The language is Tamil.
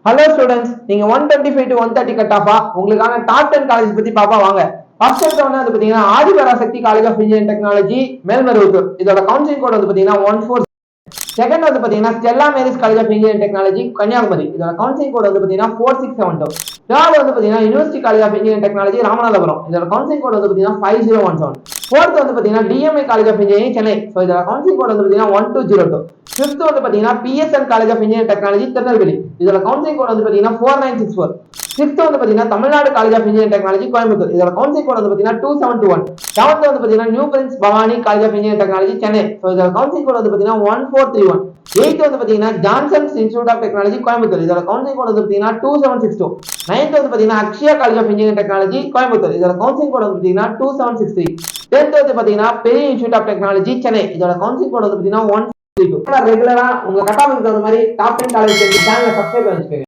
ஹலோ ஸ்டூடெண்ட்ஸ், நீங்க 125 to 130 கட் ஆஃபா உங்களுக்கான டாப் 10 காலேஜ் பத்தி பாப்பா வாங்க. ஃபர்ஸ்ட் எடுத்தவொடனே வந்து பாத்தீங்கன்னா Adhiparasakthi college of engineering technology Melmaruvathur. இதோட கவுன்சிலிங் கோட் வந்து பாத்தீங்கன்னா 14. செகண்ட் வந்து பாத்தீங்கன்னா Stella Mary's college of engineering technology Kanyakumari. இதோட கவுன்சிலிங் கோட் வந்து பாத்தீங்கன்னா 4672. தேர்ட் வந்து பாத்தீங்கன்னா university college of engineering technology Ramanathapuram. இதோட கவுன்சிலிங் கோட் வந்து பாத்தீங்கன்னா 5017. ஃபோர்த் வந்து பாத்தீங்கன்னா DMI college of engineering Chennai. So இதோட கவுன்சிலிங் கோட் வந்து பாத்தீங்கன்னா 1202. ஃபிஃப்த் வந்து பாத்தீங்கன்னா PSN college of engineering technology Tirunelveli. இதோட கவுன்சிலிங் கோட் வந்து பாத்தீங்கன்னா 4964. சிக்ஸ்த் வந்து பாத்தீங்கன்னா Tamilnadu college of engineering technology Coimbatore. இதோட கவுன்சிலிங் கோட் வந்து பாத்தீங்கன்னா 2721. செவன்த் வந்து பாத்தீங்கன்னா new prince Bhavani college of engineering technology Chennai. So இதோட கவுன்சிலிங் கோட் வந்து பாத்தீங்கன்னா 1431. எயித் வந்து பாத்தீங்கன்னா Johnson's institute of technology Coimbatore. இதோட கவுன்சிலிங் கோட் வந்து பாத்தீங்கன்னா 2762. நைன்த் வந்து பாத்தீங்கன்னா Akshaya college of engineering technology Coimbatore. இதோட கவுன்சிலிங் கோட் வந்து பாத்தீங்கன்னா 2763. டென்த் வந்து பாத்தீங்கன்னா பெரிய இன்ஸ்டிடியூட் ஆஃப் டெக்னாலஜி சென்னை. இதோட கவுன்சிலிங் கோட் வந்து பாத்தீங்கன்னா 132. ரெகுலரா உங்க கட்டாமத்துக்கு தகுந்த மாதிரி டாப் 10 காலேஜ் சேனலை சப்ஸ்கிரைப் பண்ணிக்கோங்க.